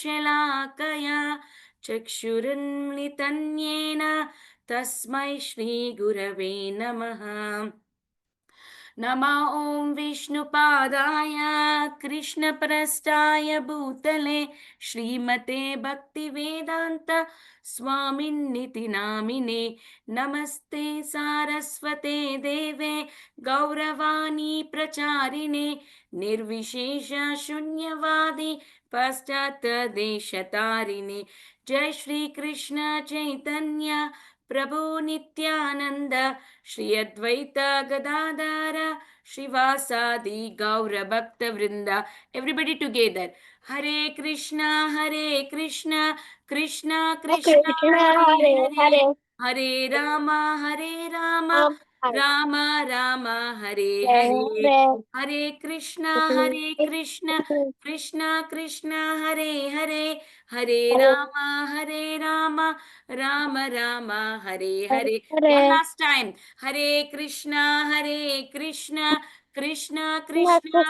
शलाकया चक्षुरुन्मिलितं येन तस्मै श्रीगुरवे नमः। नमः ॐ विष्णुपादाय कृष्णप्रस्थाय भूतले श्रीमते भक्तिवेदान्त स्वामिन्निति नामिने। नमस्ते सारस्वते देवे गौरवाणी प्रचारिणे निर्विशेष शून्यवादी पाश्चात्यदेशतारिणे। जय श्री कृष्ण चैतन्य प्रभु नित्यानंद श्री अद्वैत गदाधर श्रीवासादि गौर भक्त वृंदा। Everybody together. Hare Krishna Krishna Krishna Krishna Hare Hare Hare, Hare Hare Ram Ram Hare Ram Ram Hare Hare. Hare Hare Krishna Krishna Krishna Hare Hare, Hare Hare Ram Ram Ram Hare Hare Hare. One Hare last time. Hare Krishna Krishna Krishna Krishna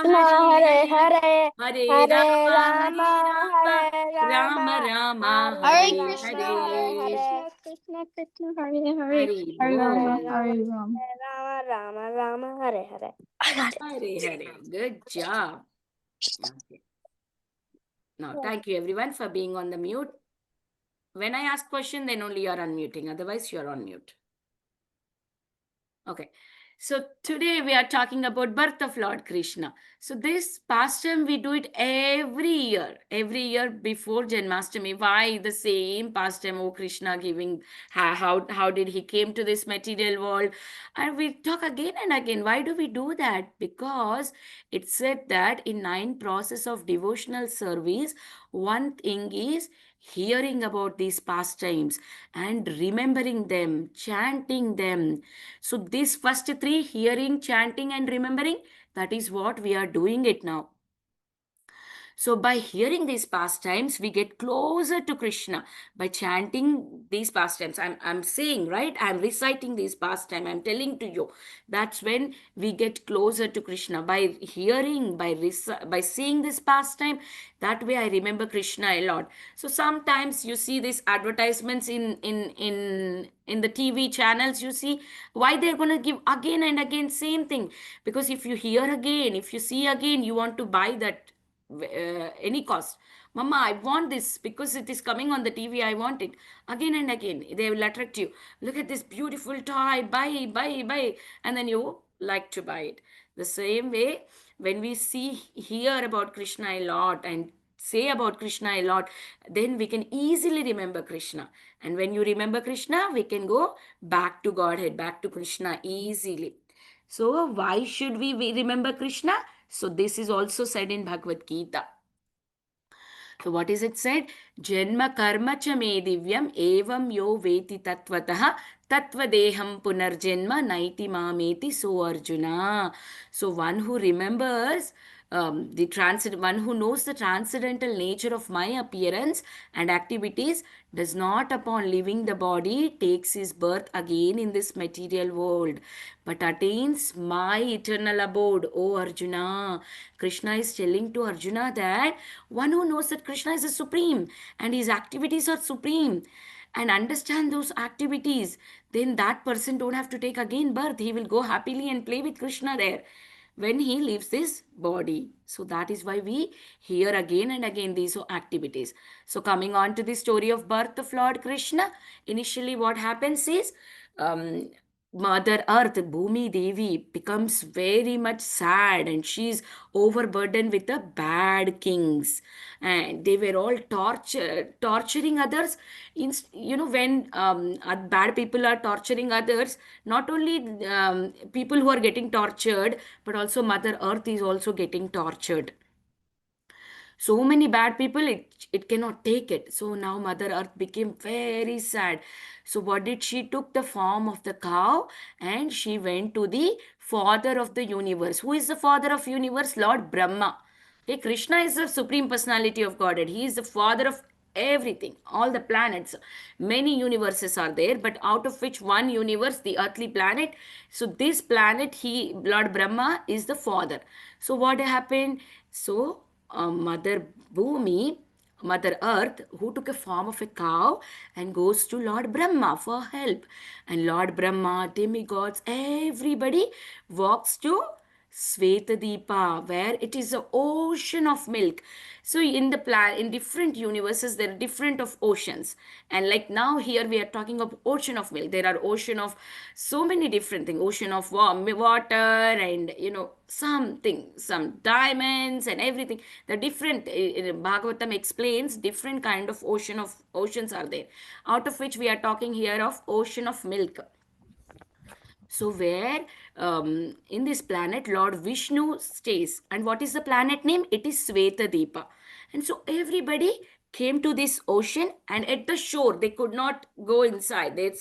Hare Hare Hare, Hare Hare Hare Rama Ram Hare Ram Rama Ram Hare Hare Hare Krishna, Hare. Rama Hare Hare Krishna, Krishna Krishna, Hare Hare, Hari Hare बोल। Rama, Hare Rama Hare Ram. Rama Rama Rama Hare Hare. I got it. Hare Hare, good job. Okay. Now, thank you everyone for being on the mute. When I ask question, then only you are unmuting. Otherwise, you are on mute. Okay. So today we are talking about birth of Lord Krishna. So this pastime we do it every year before Janmashtami. Why the same pastime? Oh, Krishna giving how did he came to this material world? And we talk again and again. Why do we do that? Because it said that in 9 process of devotional service, one thing is hearing about these pastimes and remembering them, chanting them. So these first three, hearing, chanting, and remembering, that is what we are doing it now. So by hearing these pastimes, we get closer to Krishna. By chanting these pastimes, I'm saying, right? I'm reciting these pastimes. I'm telling to you. That's when we get closer to Krishna. By hearing, by seeing this pastime, that way I remember Krishna a lot. So sometimes you see these advertisements in the TV channels. You see why they're going to give again and again same thing. Because if you hear again, if you see again, you want to buy that any cost. Mama, I want this because it is coming on the TV. I want it again and again. They will attract you. Look at this beautiful toy. Buy, and then you like to buy it. The same way, when we hear about Krishna a lot and say about Krishna a lot, then we can easily remember Krishna. And when you remember Krishna, we can go back to Godhead, back to Krishna easily. So, why should we remember Krishna? So, this is also said in Bhagavad Gita. So, what is it said? Janma karma cha me divyam evam yo veti tatvatah tatvadeham punarjanma naiti mameti so Arjuna. So, one who remembers one who knows the transcendental nature of my appearance and activities does not upon leaving the body takes his birth again in this material world but attains my eternal abode. O Arjuna, Krishna is telling to Arjuna that one who knows that Krishna is the supreme and his activities are supreme and understand those activities, then that person don't have to take again birth. He will go happily and play with Krishna there when he leaves this body. So that is why we hear again and again these activities. So coming on to the story of birth of Lord Krishna, initially what happens is um, Mother Earth, Bhumi Devi, becomes very much sad and she's overburdened with the bad kings. And they were all torturing others. When bad people are torturing others, not only people who are getting tortured, but also Mother Earth is also getting tortured. So many bad people, it cannot take it. So now Mother Earth became very sad. So what did she? Took the form of the cow and she went to the father of the universe. Who is the father of universe? Lord Brahma. Okay, Krishna is the supreme personality of Godhead. He is the father of everything, all the planets. Many universes are there, but out of which one universe, the earthly planet. So this planet, Lord Brahma is the father. So what happened? So Mother Bhumi Mother Earth, who took a form of a cow and goes to Lord Brahma for help. And Lord Brahma, demigods, everybody walks to Svetadipa, where it is an ocean of milk. So in the in different universes, there are different of oceans. And like now here we are talking of ocean of milk. There are ocean of so many different things. Ocean of warm water and something, some diamonds and everything. The different Bhagavatam explains different kind of oceans are there. Out of which we are talking here of ocean of milk. So, where in this planet Lord Vishnu stays. And what is the planet name? It is Svetadipa. And so, everybody came to this ocean, and at the shore, they could not go inside. They're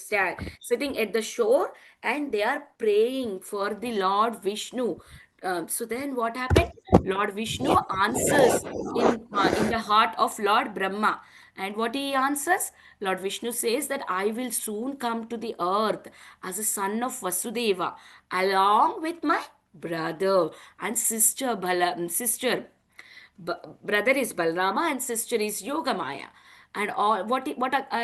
sitting at the shore and they are praying for the Lord Vishnu. So, then what happened? Lord Vishnu answers in the heart of Lord Brahma. And what he answers? Lord Vishnu says that I will soon come to the earth as a son of Vasudeva, along with my brother and sister, brother is Balrama and sister is Yogamaya. And all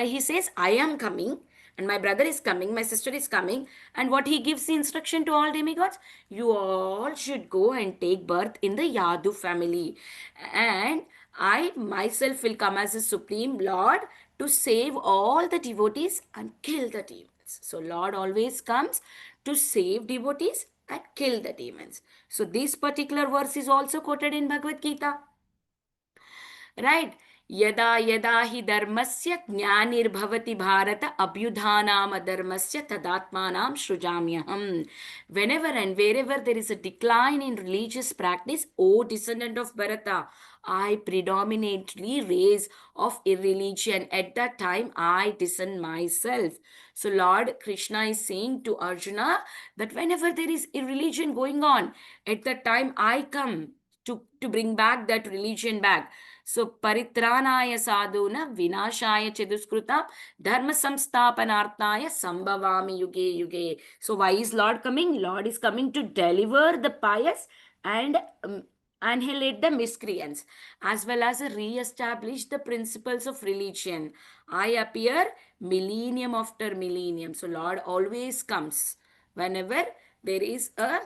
he says, I am coming, and my brother is coming, my sister is coming. And what he gives the instruction to all demigods, you all should go and take birth in the Yadu family, and I myself will come as a supreme Lord to save all the devotees and kill the demons. So Lord always comes to save devotees and kill the demons. So this particular verse is also quoted in Bhagavad Gita. Right? यदा यदा हि धर्मस्य ज्ञानिर्भवति भारत अभ्युत्थानाम धर्मस्य तदात्मानां सृजाम्यहम्. Whenever and wherever there is a decline in religious practice, O descendant of Bharata, I predominantly raise of irreligion. At that time, I descend myself. So Lord Krishna is saying to Arjuna that whenever there is irreligion going on, at that time I come to bring back that religion back. So paritranaya sadhuna vinashaya cheduskruta dharma samsthapanartaya sambhavami yuge yuge. So why is Lord coming? Lord is coming to deliver the pious and annihilate the miscreants, as well as re-establish the principles of religion. I appear millennium after millennium. So Lord always comes whenever there is a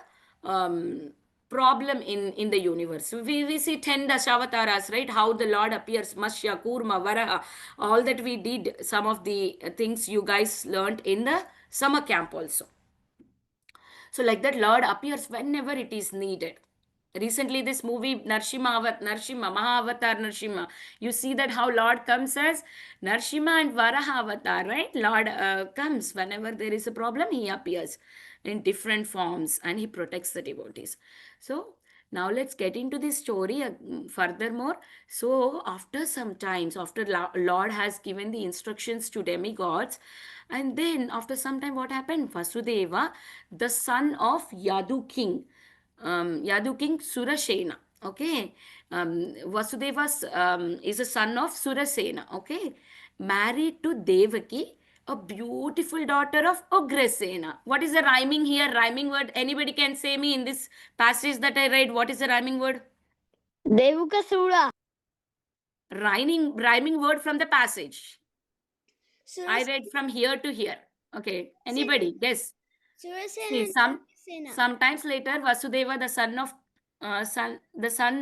problem in the universe. We see 10 Dashavataras, right? How the Lord appears, Mashya, Kurma, Varaha, all that we did, some of the things you guys learned in the summer camp also. So like that, Lord appears whenever it is needed. Recently, this movie Narsimha, Mahavatar Narsimha, you see that how Lord comes as Narsimha and Varaha Avatar, right? Lord comes whenever there is a problem, he appears in different forms and he protects the devotees. So now let's get into this story furthermore. So after some times, after Lord has given the instructions to demigods, and then after some time, what happened? Vasudeva, the son of Yadu king, Yadu king Surasena. Okay, Vasudeva is a son of Surasena. Okay, married to Devaki, a beautiful daughter of Ugrasena. What is the rhyming here? Rhyming word. Anybody can say me in this passage that I read. What is the rhyming word? Devukasura. Rhyming word from the passage. I read from here to here. Okay. Anybody? Guess. See, sometimes later Vasudeva, the son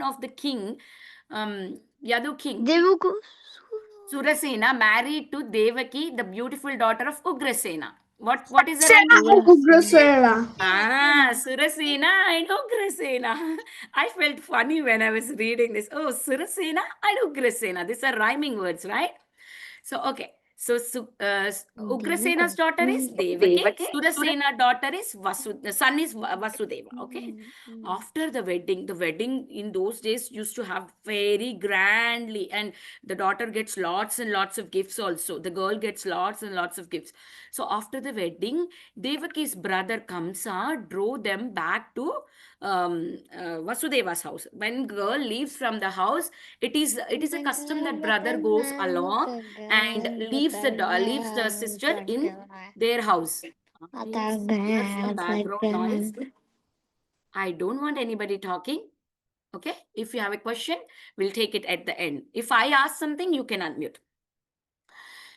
of the king, Yadu king, Surasena, married to Devaki, the beautiful daughter of Ugrasena. What is the rhyming? Ugrasena. Surasena and Ugrasena. I felt funny when I was reading this. Oh, Surasena and Ugrasena. These are rhyming words, right? So, okay. So, Ugrasena's daughter is Devaki. Surasena daughter is son is Vasudeva. Okay. After the wedding in those days used to have very grandly, and the daughter gets lots and lots of gifts also. The girl gets lots and lots of gifts. So after the wedding, Devaki's brother Kamsa drove them back to Vasudeva's house. When girl leaves from the house, it is a custom that brother goes along and leaves the sister in their house. Here's some background noise. I don't want anybody talking. Okay, if you have a question, we'll take it at the end. If I ask something, you can unmute.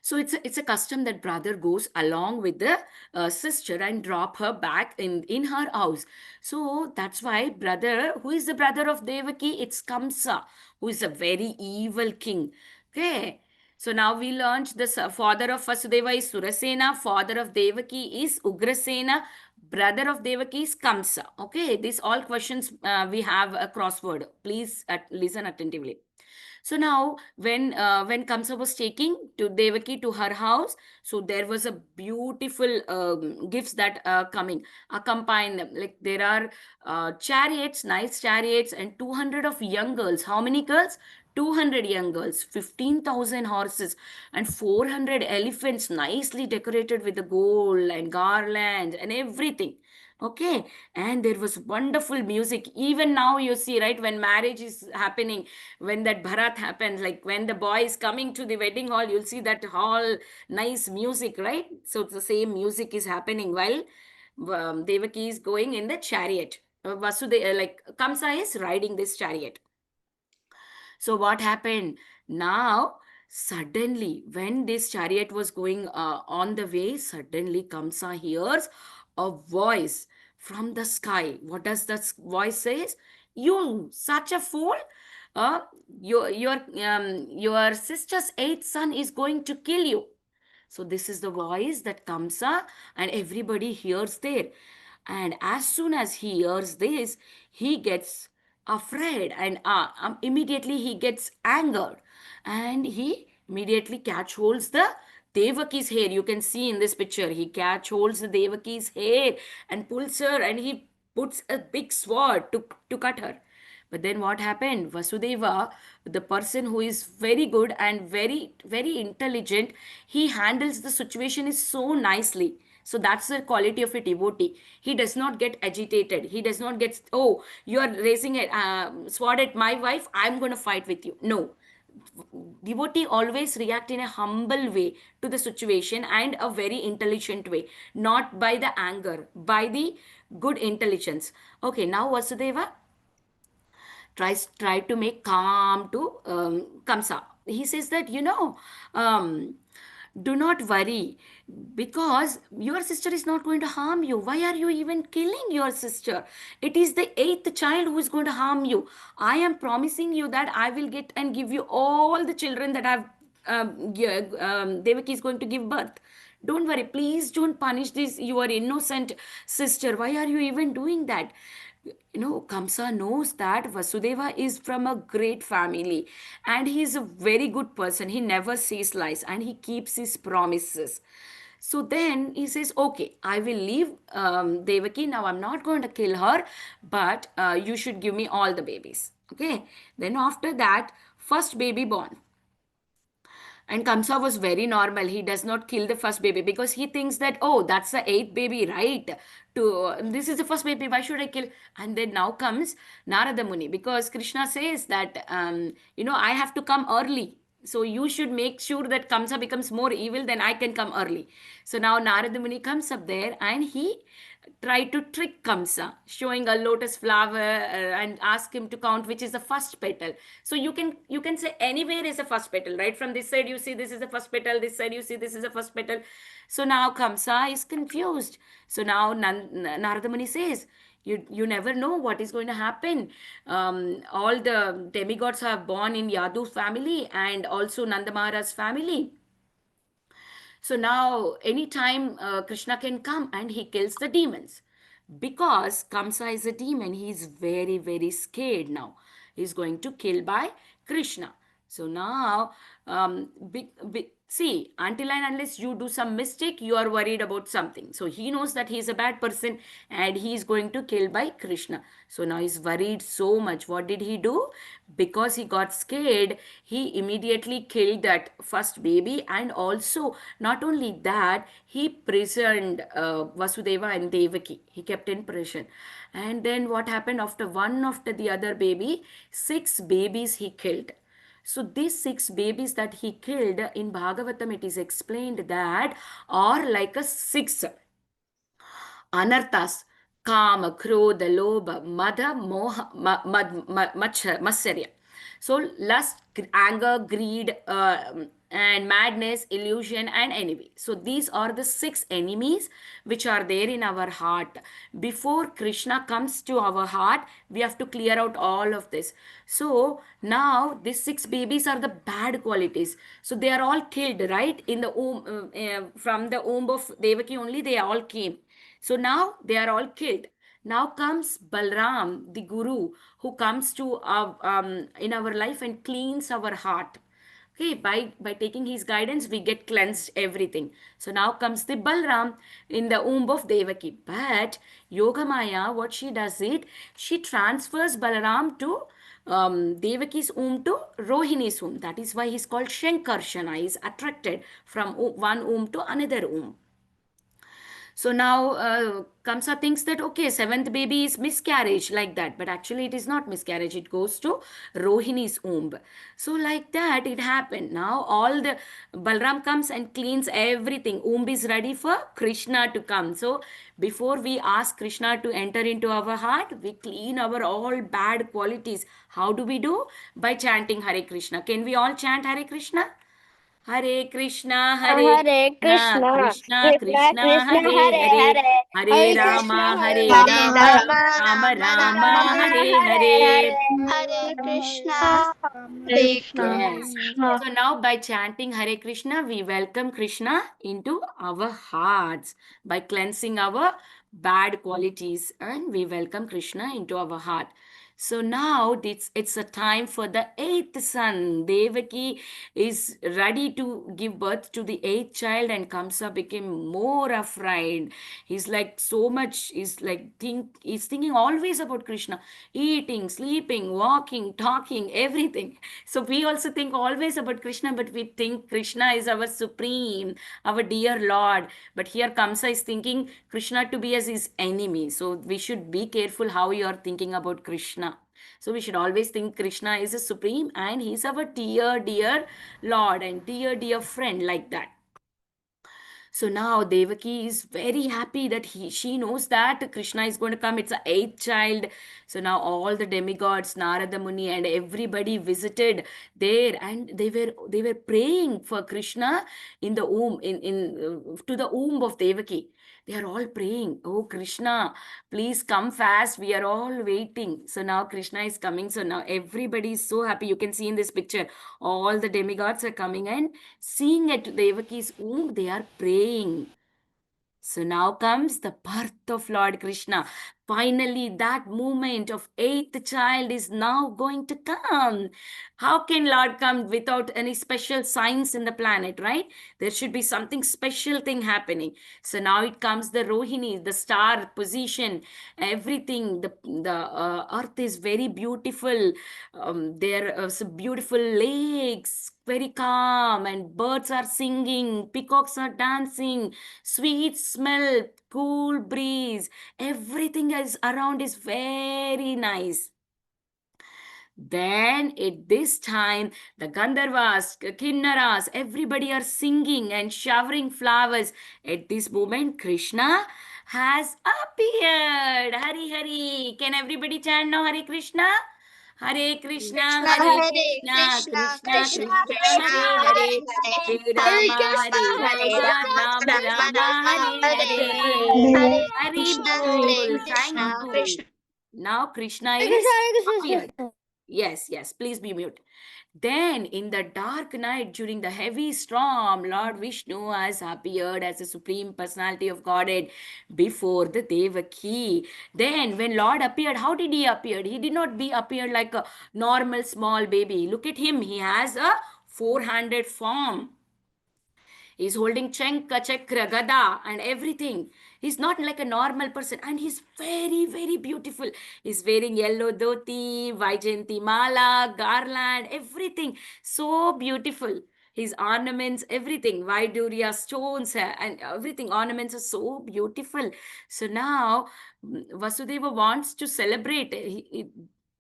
So it's a custom that brother goes along with the sister and drop her back in her house. So that's why brother, who is the brother of Devaki? It's Kamsa, who is a very evil king. Okay. So now we learned the father of Vasudeva is Surasena, father of Devaki is Ugrasena, brother of Devaki is Kamsa. Okay, these all questions we have a crossword. Please listen attentively. So now, when Kamsa was taking to Devaki to her house, so there was a beautiful gifts that coming accompanying them. Like there are chariots, nice chariots, and 200 of young girls. How many girls? 200 young girls, 15,000 horses, and 400 elephants nicely decorated with the gold and garland and everything. Okay, and there was wonderful music. Even now, you see, right, when marriage is happening, when that bharat happens, like when the boy is coming to the wedding hall, you'll see that hall, nice music, right? So it's the same music is happening while Devaki is going in the chariot. Vasudeva, like Kamsa is riding this chariot. So what happened? Now, suddenly, when this chariot was going on the way, suddenly Kamsa hears a voice from the sky. What does that voice says? You, such a fool! Uh, your sister's eighth son is going to kill you. So this is the voice that comes and everybody hears there. And as soon as he hears this, he gets afraid and immediately he gets angered and he immediately catch holds the Devaki's hair. You can see in this picture, he catch holds the Devaki's hair and pulls her and he puts a big sword to cut her. But then what happened? Vasudeva, the person who is very good and very, very intelligent, he handles the situation is so nicely. So that's the quality of a devotee. He does not get agitated. He does not get, oh, you are raising a sword at my wife. I'm going to fight with you. No. Devotee always react in a humble way to the situation and a very intelligent way, not by the anger, by the good intelligence. Okay, now Vasudeva tried to make calm to Kamsa. He says that, do not worry because your sister is not going to harm you. Why are you even killing your sister? It is the eighth child who is going to harm you. I am promising you that I will get and give you all the children that Devaki is going to give birth. Don't worry, please don't punish this your innocent sister. Why are you even doing that? Kamsa knows that Vasudeva is from a great family and he is a very good person. He never says lies and he keeps his promises. So then he says, okay, I will leave Devaki. Now I'm not going to kill her, but you should give me all the babies. Okay. Then after that, first baby born. And Kamsa was very normal. He does not kill the first baby because he thinks that, oh, that's the eighth baby, right? This is the first baby. Why should I kill? And then now comes Narada Muni because Krishna says that, I have to come early. So you should make sure that Kamsa becomes more evil, then I can come early. So now Narada Muni comes up there and he tried to trick Kamsa, showing a lotus flower and ask him to count which is the first petal. So you can say anywhere is the first petal, right? From this side you see this is the first petal, this side you see this is the first petal. So now Kamsa is confused. So now Narada Muni says, you never know what is going to happen. All the demigods are born in Yadu family and also Nanda Maharaj's family. So now, anytime Krishna can come and he kills the demons. Because Kamsa is a demon, he is very, very scared now. He's going to kill by Krishna. So now, see, until and unless you do some mistake, you are worried about something. So he knows that he is a bad person and he is going to kill by Krishna. So now he's worried so much. What did he do? Because he got scared, he immediately killed that first baby. And also, not only that, he prisoned Vasudeva and Devaki. He kept in prison. And then what happened after one after the other baby? 6 babies he killed. So these 6 babies that he killed in Bhagavatam, it is explained that are like a 6 anarthas Kama, Krodha, Lobha, Madha, Moha, Matsarya. So lust, anger, greed, and madness, illusion, and envy. So these are the 6 enemies which are there in our heart. Before Krishna comes to our heart, we have to clear out all of this. So now these 6 babies are the bad qualities. So they are all killed, right? In the womb, from the womb of Devaki only, they all came. So now they are all killed. Now comes Balram, the Guru, who comes to in our life and cleans our heart. Okay, by taking his guidance, we get cleansed everything. So now comes the Balram in the womb of Devaki. But Yogamaya, what she does it, she transfers Balaram to Devaki's womb to Rohini's womb. That is why he's called Shankarshana. He is attracted from one womb to another womb. So now Kamsa thinks that okay, 7th baby is miscarriage like that, but actually it is not miscarriage. It goes to Rohini's womb. So like that it happened. Now all the Balram comes and cleans everything. Womb is ready for Krishna to come. So before we ask Krishna to enter into our heart, we clean our all bad qualities. How do we do? By chanting Hare Krishna. Can we all chant Hare Krishna? Hare Krishna, Hare Hare Krishna, Krishna, Krishna Krishna Krishna, Krishna, Hare Hare Hare, Hare, Hare Hare Rama, Krishna, Hare Hare Hare Rama, Rama, Rama, Rama Rama Rama Rama, Rama, Rama, Hare Hare Hare Hare. Hare, Hare, Hare Hare Krishna, Krishna, Hare Hare Yes. Krishna. So now by chanting Hare Krishna, we welcome Krishna into our hearts by cleansing our bad qualities and we welcome Krishna into our heart. So now it's a time for the 8th son. Devaki is ready to give birth to the 8th child and Kamsa became more afraid. He's like so much, he's thinking always about Krishna, eating, sleeping, walking, talking, everything. So we also think always about Krishna, but we think Krishna is our supreme, our dear Lord. But here Kamsa is thinking Krishna to be as his enemy. So we should be careful how you are thinking about Krishna. So we should always think Krishna is a supreme and he's our dear, dear Lord and dear, dear friend like that. So now Devaki is very happy that she knows that Krishna is going to come. It's a 8th child. So now all the demigods, Narada Muni, and everybody visited there, and they were praying for Krishna in the womb to the womb of Devaki. They are all praying, "Oh Krishna, please come fast. We are all waiting." So now Krishna is coming. So now everybody is so happy. You can see in this picture, all the demigods are coming and seeing at Devaki's womb, they are praying. So now comes the birth of Lord Krishna. Finally, that moment of 8th child is now going to come. How can Lord come without any special signs in the planet, right? There should be something special thing happening. So now it comes the Rohini, the star position, everything. The earth is very beautiful. There are some beautiful lakes, very calm, and birds are singing, peacocks are dancing, sweet smell, cool breeze, everything is around is very nice. Then at this time, the Gandharvas, Kinnaras, everybody are singing and showering flowers. At this moment, Krishna has appeared. Hari Hari. Can everybody chant now Hare Krishna? Hare Krishna, Krishna, Hare Hare Krishna, Krishna, Krishna Krishna Krishna, Krishna, Hare Hare Hare, Hare, Hare Hare Rama, Krishna, Hare Hare Rama, Rama, Rama Rama Rama, Rama, Hare Hare Hare. Hare, Hare Hari Krishna, Hare Bol. Thank Krishna, you. Krishna. Now Krishna Hare is Krishna, Hare Krishna, appeared. Yes, yes, please be mute. Then, in the dark night during the heavy storm, Lord Vishnu has appeared as the Supreme Personality of Godhead before the Devaki. Then, when Lord appeared, how did he appear? He did not be appeared like a normal small baby. Look at him, he has a 400 form. He's holding Chenka, Chakra, Gada, and everything. He's not like a normal person, and he's very, very beautiful. He's wearing yellow dhoti, Vaijayanti mala, garland, everything. So beautiful. His ornaments, everything, Vaiduria stones, and everything, ornaments are so beautiful. So now Vasudeva wants to celebrate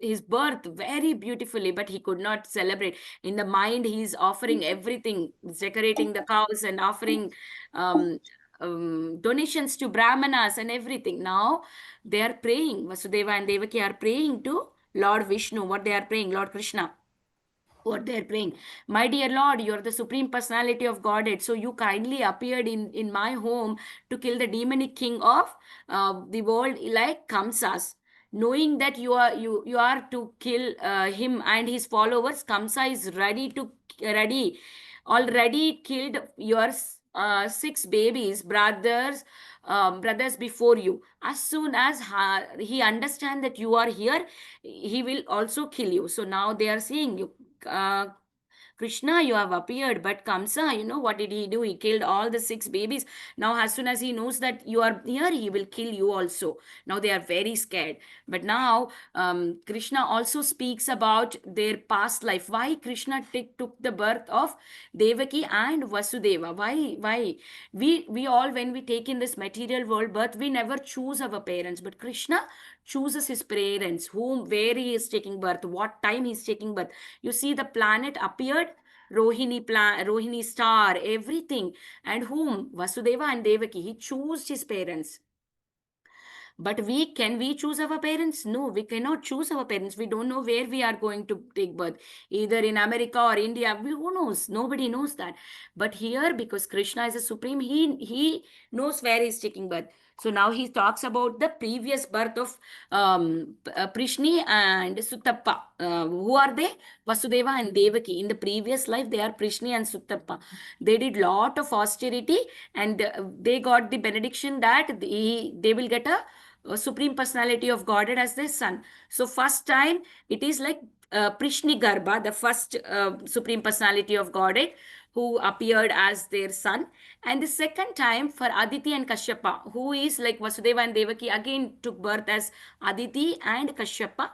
his birth very beautifully, but he could not celebrate. In the mind, he's offering everything, decorating the cows and offering um, donations to Brahmanas and everything. Now they are praying. Vasudeva and Devaki are praying to Lord Vishnu. What they are praying? Lord Krishna. What they're praying, my dear Lord, you're the supreme personality of Godhead, so you kindly appeared in my home to kill the demonic king of the world, like Kamsas. Knowing that you are to kill him and his followers, Kamsa is ready already killed your six babies, brothers before you. As soon as he understand that you are here, he will also kill you. So now they are seeing you, Krishna, you have appeared, but Kamsa, what did he do? He killed all the six babies. Now, as soon as he knows that you are here, he will kill you also. Now, they are very scared. But now, Krishna also speaks about their past life. Why Krishna took the birth of Devaki and Vasudeva? Why? We all, when we take in this material world birth, we never choose our parents. But Krishna chooses his parents, where he is taking birth, what time he is taking birth. You see, the planet appeared, Rohini star, everything. And whom? Vasudeva and Devaki. He chose his parents. But can we choose our parents? No, we cannot choose our parents. We don't know where we are going to take birth, either in America or India. Who knows? Nobody knows that. But here, because Krishna is a supreme, he knows where he's taking birth. So now he talks about the previous birth of Prishni and Sutappa. Who are they? Vasudeva and Devaki. In the previous life, they are Prishni and Sutappa. They did lot of austerity, and they got the benediction that they will get a supreme personality of Godhead as their son. So first time it is like Prishni Garbha, the first supreme personality of Godhead, who appeared as their son. And the second time for Aditi and Kashyapa, who is like Vasudeva and Devaki, again took birth as Aditi and Kashyapa,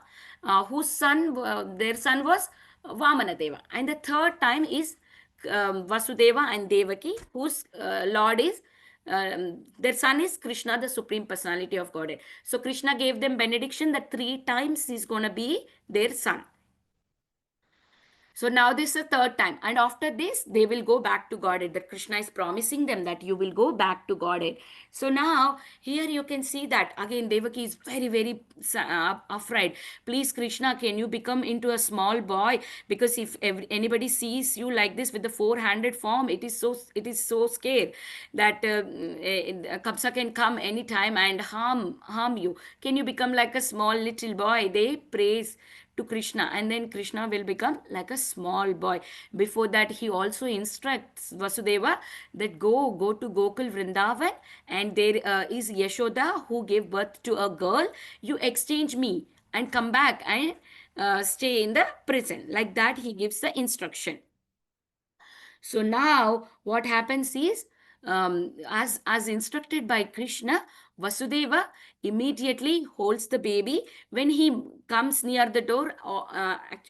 whose son, their son was Vamanadeva. And the third time is Vasudeva and Devaki, whose Lord is their son is Krishna, the supreme personality of Godhead. So Krishna gave them benediction that 3 times he's going to be their son. So now this is the third time. And after this, they will go back to Godhead. That Krishna is promising them that you will go back to Godhead. So now here you can see that again Devaki is very, very afraid. Please, Krishna, can you become into a small boy? Because if anybody sees you like this with the 4-handed form, it is so scared that Kamsa can come anytime and harm you. Can you become like a small little boy? They praise to Krishna, and then Krishna will become like a small boy. Before that, he also instructs Vasudeva that go to Gokul Vrindavan, and there is Yashoda who gave birth to a girl. You exchange me and come back and stay in the prison. Like that, he gives the instruction. So now what happens is, as instructed by Krishna, Vasudeva immediately holds the baby. When he comes near the door,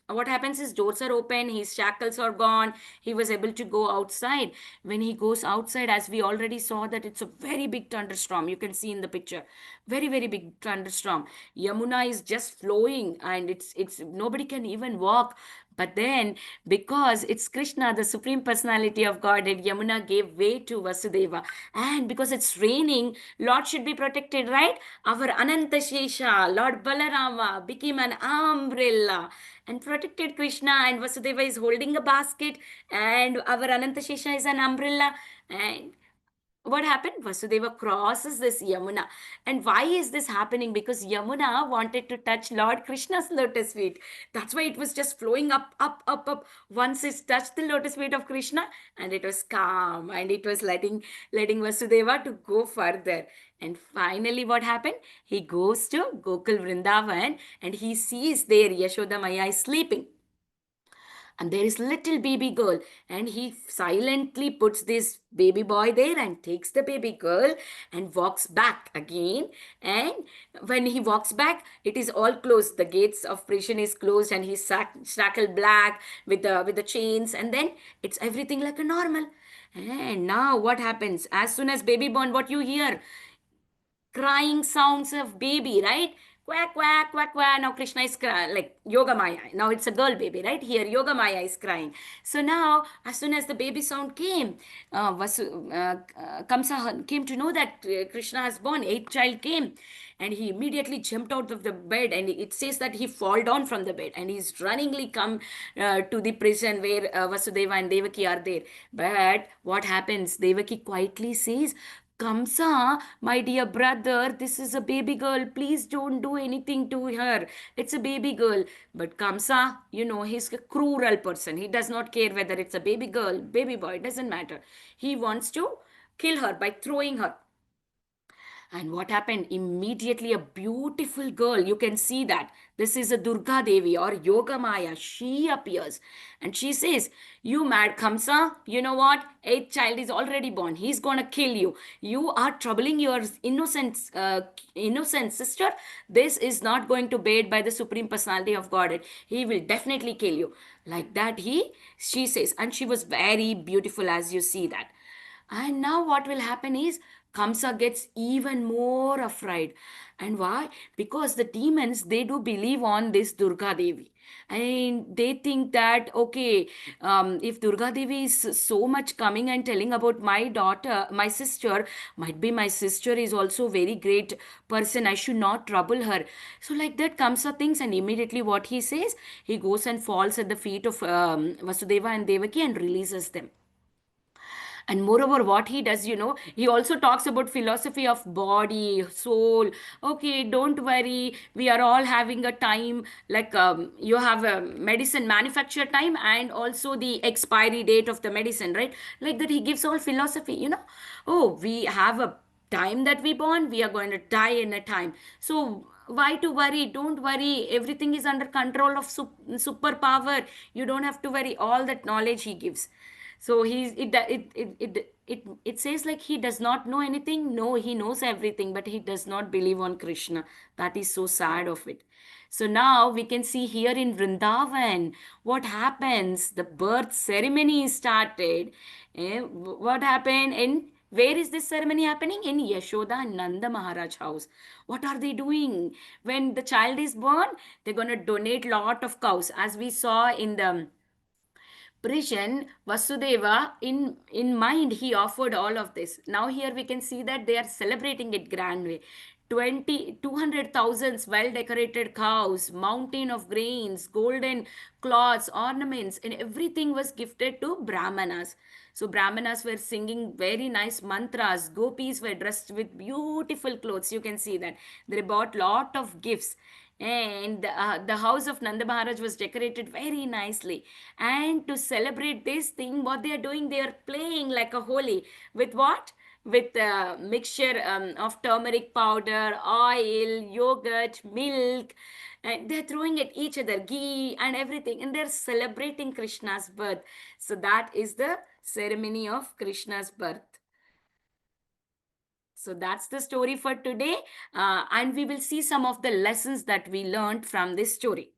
what happens is doors are open, his shackles are gone, he was able to go outside. When he goes outside, as we already saw, that it's a very big thunderstorm. You can see in the picture, very, very big thunderstorm. Yamuna is just flowing, and it's nobody can even walk. But then, because it's Krishna, the supreme personality of Godhead, Yamuna gave way to Vasudeva. And because it's raining, Lord should be protected, right? Our Ananta Shesha, Lord Balarama, became an umbrella and protected Krishna. And Vasudeva is holding a basket, and our Ananta Shesha is an umbrella. And what happened? Vasudeva crosses this Yamuna. And why is this happening? Because Yamuna wanted to touch Lord Krishna's lotus feet. That's why it was just flowing up, up, up, up. Once it touched the lotus feet of Krishna, and it was calm, and it was letting Vasudeva to go further. And finally, what happened? He goes to Gokul Vrindavan, and he sees there Yashoda Maya is sleeping. And there is little baby girl, and he silently puts this baby boy there and takes the baby girl and walks back again. And when he walks back, it is all closed. The gates of prison is closed, and he's shackled black with the chains, and then it's everything like a normal. And now what happens? As soon as baby born, what you hear? Crying sounds of baby, right? quack, quack, quack, quack. Now Krishna is like Yoga Maya. Now it's a girl baby, right? Here, Yoga Maya is crying. So now, as soon as the baby sound came, Kamsa came to know that Krishna has born. Eighth child came, and he immediately jumped out of the bed. And it says that he fall down from the bed, and he's runningly come to the prison where Vasudeva and Devaki are there. But what happens? Devaki quietly says, Kamsa, my dear brother, this is a baby girl. Please don't do anything to her. It's a baby girl. But Kamsa, he's a cruel person. He does not care whether it's a baby girl, baby boy, doesn't matter. He wants to kill her by throwing her. And what happened? Immediately, a beautiful girl, you can see that. This is a Durga Devi or Yoga Maya. She appears and she says, You mad Kamsa, you know what? Eighth child is already born. He's gonna kill you. You are troubling your innocent sister. This is not going to be by the Supreme Personality of Godhead. He will definitely kill you. Like that, she says, and she was very beautiful as you see that. And now what will happen is Kamsa gets even more afraid. And why? Because the demons, they do believe on this Durga Devi. And they think that, okay, if Durga Devi is so much coming and telling about my daughter, my sister, might be my sister is also very great person. I should not trouble her. So like that, Kamsa thinks, and immediately what he says, he goes and falls at the feet of Vasudeva and Devaki and releases them. And moreover, what he does, he also talks about philosophy of body, soul. Okay, don't worry, we are all having a time, like you have a medicine manufacture time and also the expiry date of the medicine, right? Like that, he gives all philosophy, oh, we have a time that we born, we are going to die in a time. So why to worry? Don't worry, everything is under control of superpower. You don't have to worry. All that knowledge he gives. So it says like he does not know anything. No, he knows everything, but he does not believe on Krishna. That is so sad of it. So now we can see here in Vrindavan what happens. The birth ceremony started. What happened? And where is this ceremony happening? In Yashoda and Nanda Maharaj house. What are they doing? When the child is born, they're going to donate lot of cows. As we saw in the prison, Vasudeva, in mind, he offered all of this. Now here we can see that they are celebrating it grand way. 200,000 well decorated cows, mountain of grains, golden cloths, ornaments, and everything was gifted to Brahmanas. So Brahmanas were singing very nice mantras. Gopis were dressed with beautiful clothes. You can see that. They bought lot of gifts. And the house of Nanda Maharaj was decorated very nicely. And to celebrate this thing, what they are doing, they are playing like a holy. With what? With a mixture of turmeric powder, oil, yogurt, milk. And they're throwing at each other, ghee and everything. And they're celebrating Krishna's birth. So that is the ceremony of Krishna's birth. So that's the story for today. And we will see some of the lessons that we learned from this story.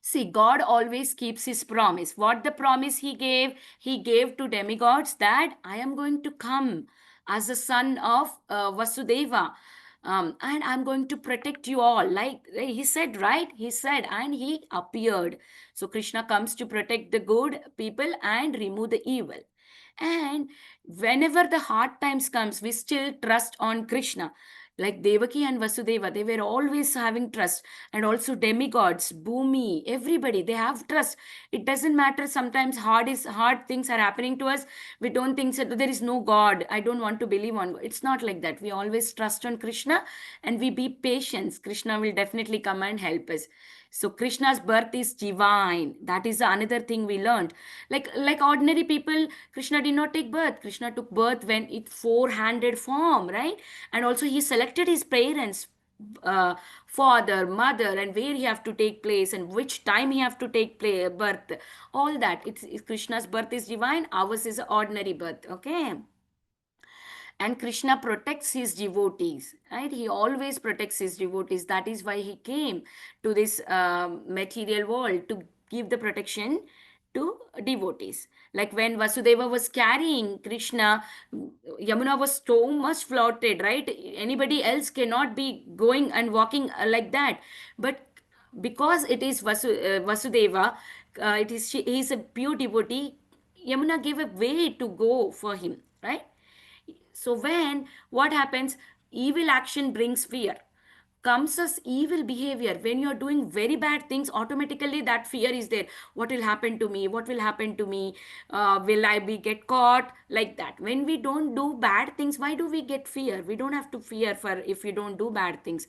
See, God always keeps his promise. What the promise he gave to demigods that I am going to come as a son of Vasudeva. And I'm going to protect you all. Like he said, right? He said, and he appeared. So Krishna comes to protect the good people and remove the evil. And whenever the hard times comes, we still trust on Krishna. Like Devaki and Vasudeva, they were always having trust. And also demigods, Bhumi, everybody, they have trust. It doesn't matter. Sometimes hard things are happening to us. We don't think that there is no God. I don't want to believe on God. It's not like that. We always trust on Krishna and we be patient. Krishna will definitely come and help us. So Krishna's birth is divine. That is another thing we learned. Like ordinary people, Krishna did not take birth. Krishna took birth when it four-handed form, right? And also he selected his parents, uh, father, mother, and where he have to take place and which time he have to take birth. All that. It's Krishna's birth is divine. Ours is ordinary birth. Okay. And Krishna protects his devotees, right? He always protects his devotees. That is why he came to this material world to give the protection to devotees. Like when Vasudeva was carrying Krishna, Yamuna was so much floated, right? Anybody else cannot be going and walking like that. But because it is Vasudeva, he is a pure devotee. Yamuna gave a way to go for him, right? So when what happens, evil action brings fear. Comes as evil behavior. When you're doing very bad things, automatically that fear is there. What will happen to me? What will happen to me? Will I be get caught? Like that. When we don't do bad things, why do we get fear? We don't have to fear for if we don't do bad things.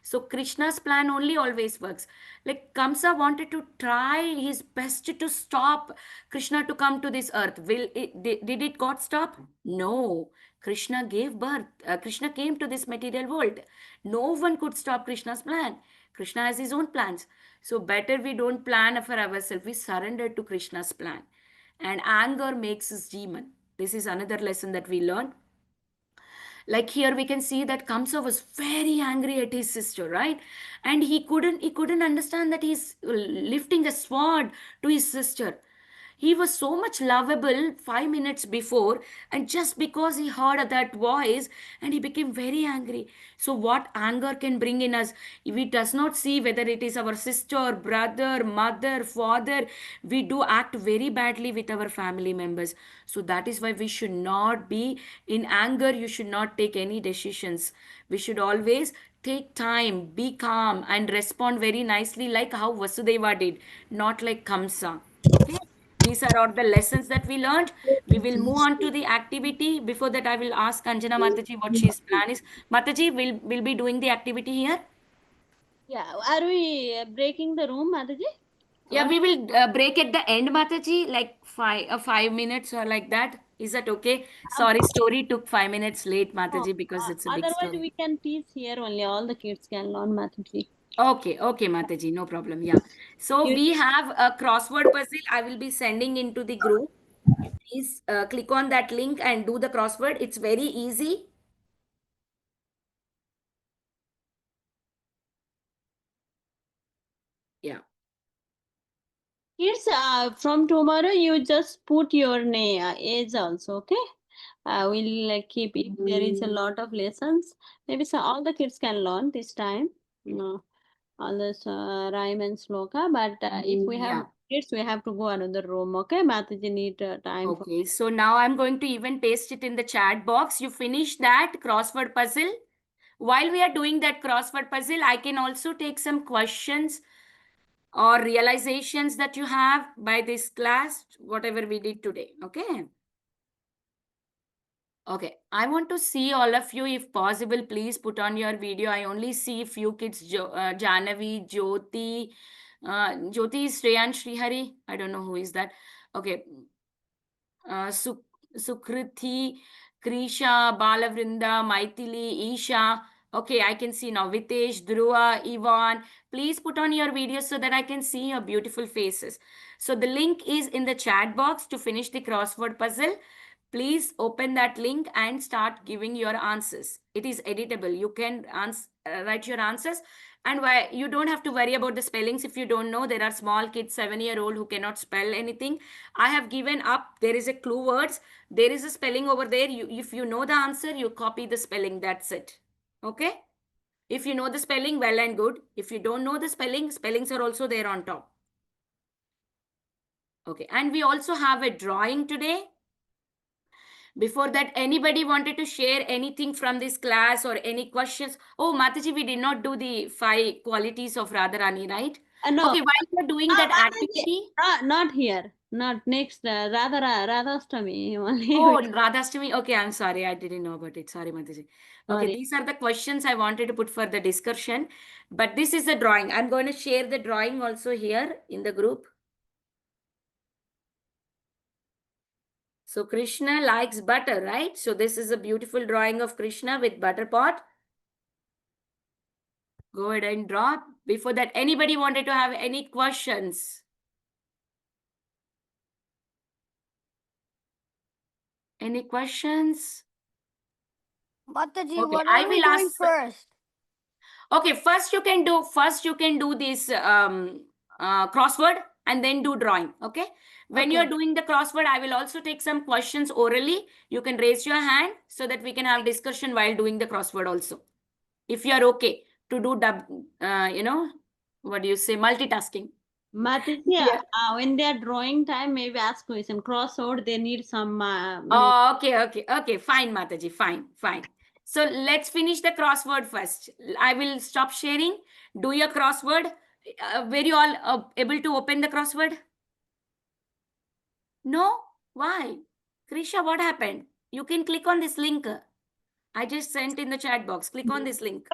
So Krishna's plan only always works. Like Kamsa wanted to try his best to stop Krishna to come to this earth. Did it got stop? No. Krishna gave birth. Krishna came to this material world. No one could stop Krishna's plan. Krishna has his own plans. So better we don't plan for ourselves. We surrender to Krishna's plan. And anger makes us demon. This is another lesson that we learn. Like here we can see that Kamsa was very angry at his sister, right? And he couldn't understand that he's lifting a sword to his sister. He was so much lovable 5 minutes before, and just because he heard that voice, and he became very angry. So, what anger can bring in us? If we does not see whether it is our sister, brother, mother, father, we do act very badly with our family members. So, that is why we should not be in anger. You should not take any decisions. We should always take time, be calm, and respond very nicely, like how Vasudeva did, not like Kamsa. Okay, these are all the lessons that we learned. We will move on to the activity. Before that, I will ask Anjana Mataji what she's plan is. Mataji will be doing the activity here. Yeah, are we breaking the room, Mataji? Yeah, we will break at the end, Mataji, like 5 minutes or like that. Is that okay? Sorry, story took 5 minutes late, Mataji, because it's a big Otherwise, story. we can teach here only. All the kids can learn, Mataji. Okay, Mataji, no problem. Yeah. So You we have a crossword puzzle I will be sending into the group. Please click on that link and do the crossword. It's very easy. Yeah. kids, from tomorrow, you just put your name, age also, okay? We'll keep if there is a lot of lessons. Maybe so all the kids can learn this time. All this rhyme and sloka. But if we have Yeah. kids, we have to go another room, okay? Mataji need time for. Okay. So now I'm going to even paste it in the chat box. You finish that crossword puzzle. While we are doing that crossword puzzle, I can also take some questions or realizations that you have by this class, whatever we did today. Okay. Okay, I want to see all of you. If possible, please put on your video. I only see few kids, Janavi, Jyoti. Jyoti is Shreyan Srihari. I don't know who is that. Okay. Sukriti, Krisha, Balavrinda, Maithili, Isha. Okay, I can see now Vitesh, Dhruva, Ivan. Please put on your videos so that I can see your beautiful faces. So the link is in the chat box to finish the crossword puzzle. Please open that link and start giving your answers. It is editable. You can write your answers, and why you don't have to worry about the spellings. If you don't know, there are small kids, 7-year-old, who cannot spell anything. I have given up. There is a clue words. There is a spelling over there. If you know the answer, you copy the spelling. That's it. Okay. If you know the spelling, well and good. If you don't know the spelling, spellings are also there on top. Okay. And we also have a drawing today. Before that, anybody wanted to share anything from this class or any questions? Oh, Mataji, we did not do the 5 qualities of Radharani, right? No. Okay, while you're doing that Mataji, activity. not here. Not next. Radhastami only. Oh, Radhastami. Okay, I'm sorry. I didn't know about it. Sorry, Mataji. Okay, Sorry. these are the questions I wanted to put for the discussion. But this is the drawing. I'm going to share the drawing also here in the group. So Krishna likes butter, right? So this is a beautiful drawing of Krishna with butter pot. Go ahead and draw. Before that, anybody wanted to have any questions? Any questions? Mataji, Okay, what I are we will doing ask. first? Okay, first you can do this crossword. and then do drawing. Okay. When you're Okay. doing the crossword, I will also take some questions orally. You can raise your hand so that we can have discussion while doing the crossword also. If you are okay to do what do you say, multitasking. Mataji, Yeah. when they are drawing time, maybe ask question. Crossword, they need some. Oh, okay. Fine, Mataji. Fine. So let's finish the crossword first. I will stop sharing. Do your crossword. Were you all able to open the crossword? No? Why? Krisha, what happened? You can click on this link. I just sent in the chat box. Click on this link.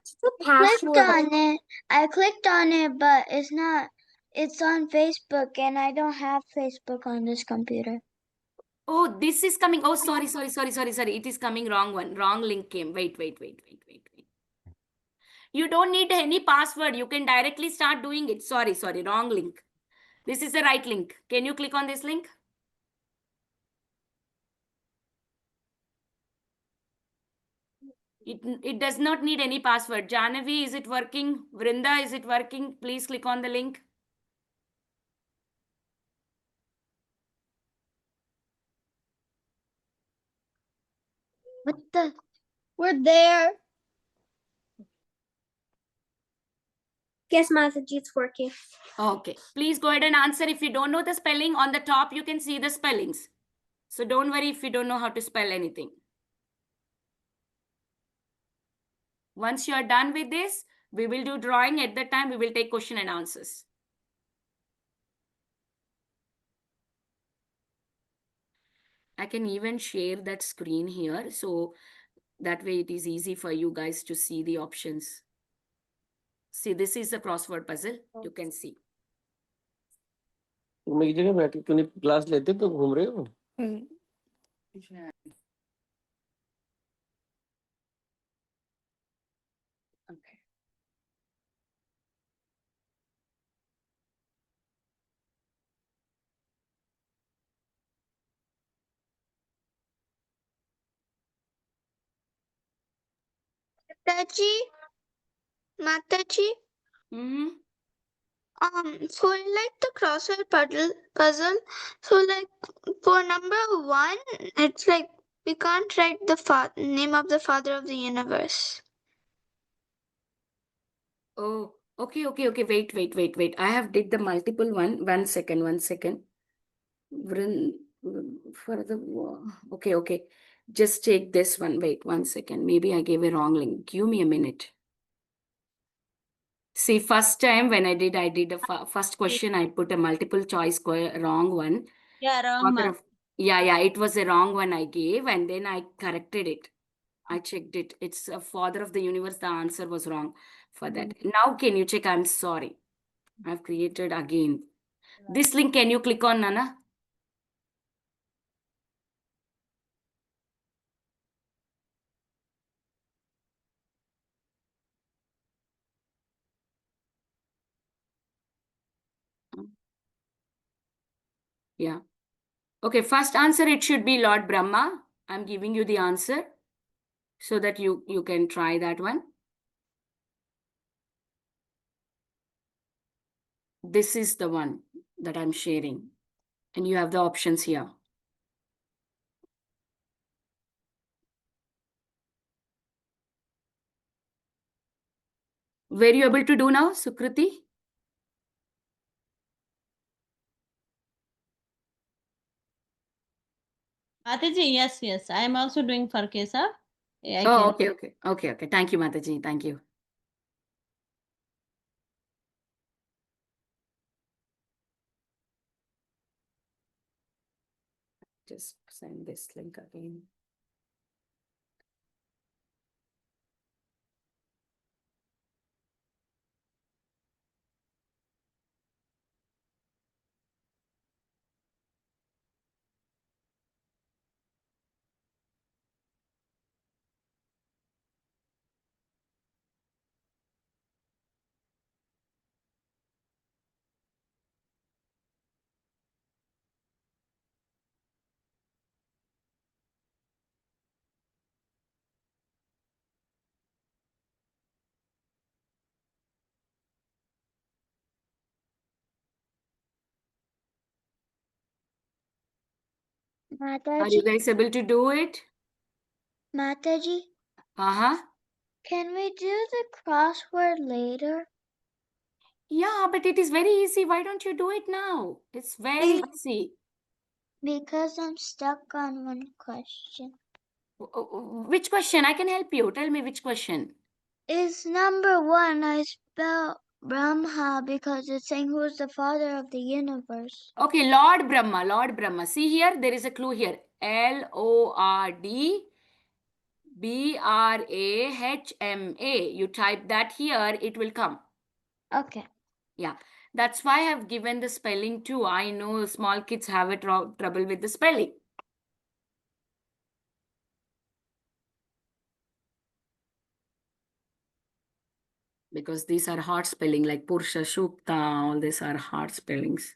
Clicked on it. I clicked on it, but it's not. It's on Facebook, and I don't have Facebook on this computer. Oh, this is coming. Oh, sorry. It is coming wrong one. Wrong link came. Wait. You don't need any password. You can directly start doing it. Sorry. Wrong link. This is the right link. Can you click on this link? It does not need any password. Janavi, is it working? Vrinda, is it working? Please click on the link. What the? We're there. Yes, Mataji, it's working. Okay. Please go ahead and answer. If you don't know the spelling, on the top you can see the spellings. So don't worry if you don't know how to spell anything. Once you are done with this, we will do drawing. At that time, we will take question and answers. I can even share that screen here. So that way it is easy for you guys to see the options. See, this is the crossword puzzle. You can see. तुम एक जगह बैठ के तूने class लेते तो घूम रहे हो Okay. Mataji, Mm-hmm. for like the crossword puzzle, so like for number 1, it's like we can't write the name of the Father of the universe. Oh, okay. Wait. I have did the multiple one. 1 second. For the okay. Just take this one. Wait 1 second. Maybe I gave a wrong link. Give me a minute. See, first time when I did the first question. I put a multiple choice wrong one. Yeah, wrong Father man. of- Yeah. It was a wrong one I gave, and then I corrected it. I checked it. It's a Father of the universe. The answer was wrong for that. Now, can you check? I'm sorry. I've created again. This link, can you click on, Nana? Yeah. Okay, first answer, it should be Lord Brahma. I'm giving you the answer so that you can try that one. This is the one that I'm sharing. And you have the options here. Were you able to do now, Sukriti? Mataji, yes. I am also doing for Kesa. I Oh, can. okay. Thank you, Mataji. Thank you. Just send this link again. Are Mataji, you guys able to do it? Mataji, Uh-huh. can we do the crossword later? Yeah, but it is very easy. Why don't you do it now? It's very easy. Because I'm stuck on one question. Which question? I can help you. Tell me which question. Is number one, I spell Brahma because it's saying who's the father of the universe. Okay, Lord Brahma, Lord Brahma. See here, there is a clue here. Lord Brahma. You type that here, it will come. Okay. Yeah, that's why I have given the spelling too. I know small kids have a trouble with the spelling. Because these are hard spelling like Purusha Shukta, all these are hard spellings.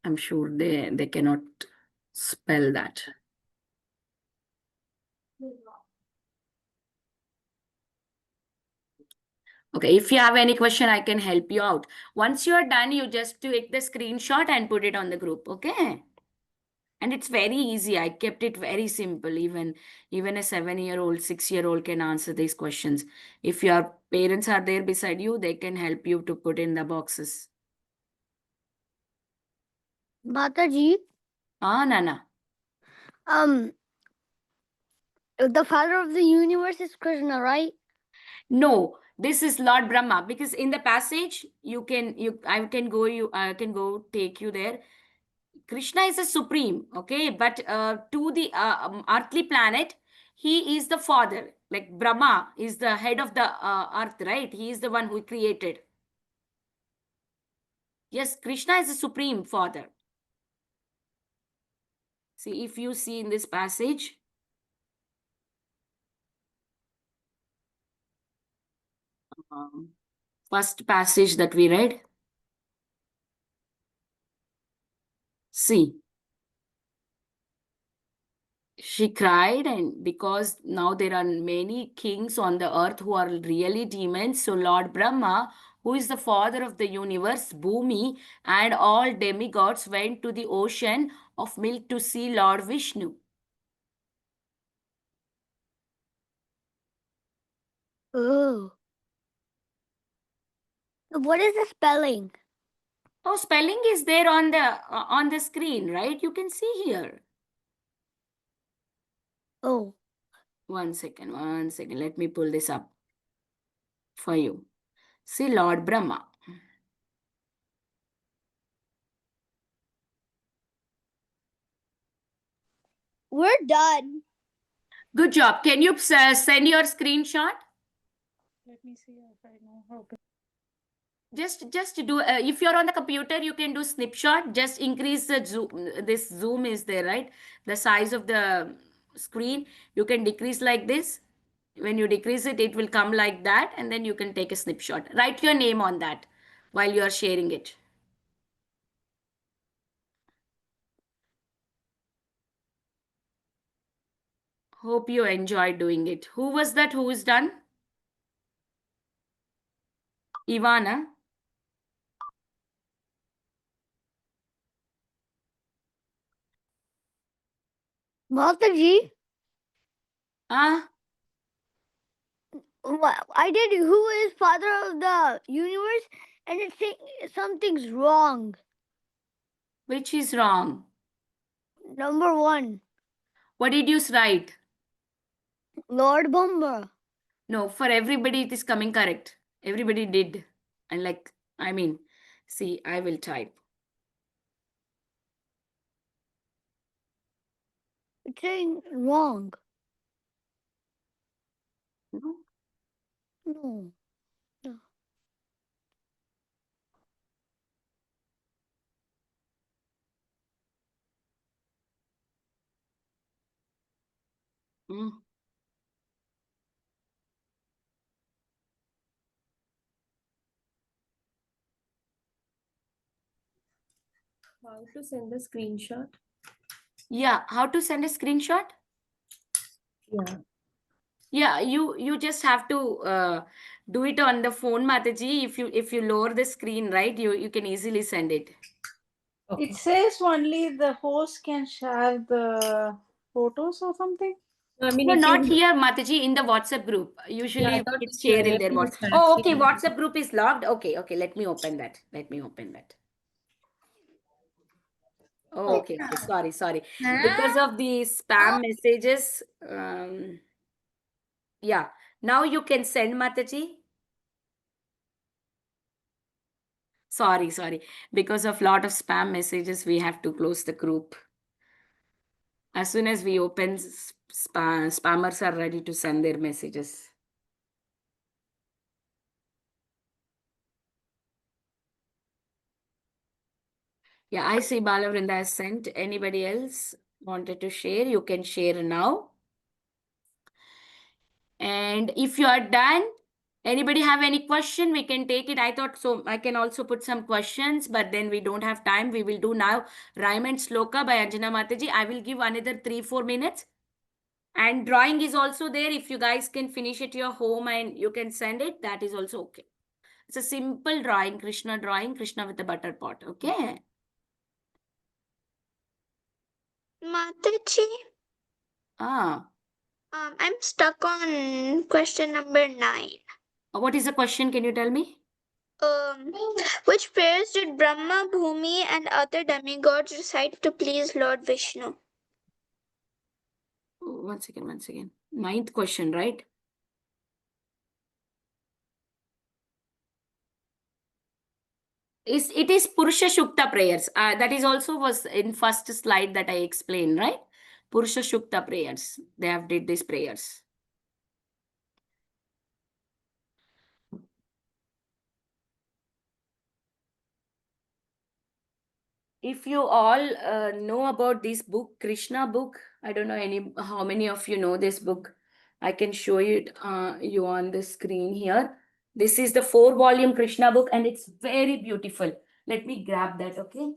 I'm sure they cannot spell that. Okay, if you have any question, I can help you out. Once you are done, you just take the screenshot and put it on the group, okay? And it's very easy. I kept it very simple. Even a 7-year-old, 6-year-old can answer these questions. If your parents are there beside you, they can help you to put in the boxes. Mataji, Nana. the father of the universe is Krishna, right? No, this is Lord Brahma, because in the passage I can go take you there. Krishna is a supreme, okay, but to the earthly planet, he is the father. Like Brahma is the head of the earth, right? He is the one who created. Yes, Krishna is the supreme father. See, if you see in this passage, first passage that we read, see, she cried, and because now there are many kings on the earth who are really demons. So Lord Brahma, who is the father of the universe, Bhumi, and all demigods went to the ocean of milk to see Lord Vishnu. Oh. What is the spelling? Oh, spelling is there on the screen, right? You can see here. Oh. One second. Let me pull this up for you. See Lord Brahma. We're done. Good job. Can you send your screenshot? Let me see if I know how to. Just do if you're on the computer, you can do snapshot. Just increase the zoom. This zoom is there, right? The size of the screen, you can decrease like this. When you decrease it, it will come like that, and then you can take a snapshot. Write your name on that while you are sharing it. Hope you enjoyed doing it. Who was that? Who is done? Ivana. Mataji, Ah, I did who is father of the universe and it's saying something's wrong. which is wrong? Number one, What did you write? Lord Brahma. No, for everybody it is coming correct. Everybody did. And like, I mean, see, I will type. It's saying wrong. No? No. Mm. How to send a screenshot? Yeah, how to send a screenshot? Yeah. Yeah, you just have to do it on the phone, Mataji. If you lower the screen, right, you can easily send it. Okay. It says only the host can share the photos or something. No, I mean, No, if not you, here, Mataji, in the WhatsApp group. Usually I you thought can it's share here. in their Let me WhatsApp. just share Oh, it. okay. WhatsApp group is logged. Okay, okay. Let me open that. Let me open that. Oh, okay, okay. Sorry, sorry. Because of the spam messages. Yeah. Now you can send, Mataji. Sorry, sorry. Because of lot of spam messages, we have to close the group. As soon as we open, spammers are ready to send their messages. Yeah, I see Balavrinda has sent. Anybody else wanted to share? You can share now. And if you are done, anybody have any question? We can take it. I thought so. I can also put some questions, but then we don't have time. We will do now Rhyme and Sloka by Anjana Mataji. I will give another 3-4 minutes. And drawing is also there. If you guys can finish at your home and you can send it, that is also okay. It's a simple drawing, Krishna with a butter pot. Okay. Mataji, Ah, I'm stuck on question number 9. what is the question? Can you tell me? Which prayers did Brahma, Bhumi, and other demigods recite to please Lord Vishnu? Oh, one second. Ninth question, right? It is Purusha Shukta prayers. That is also was in first slide that I explained, right? Purusha Shukta prayers. They have did these prayers. If you all know about this book, Krishna book, I don't know how many of you know this book. I can show it you on the screen here. This is the 4-volume Krishna book and it's very beautiful. Let me grab that, okay?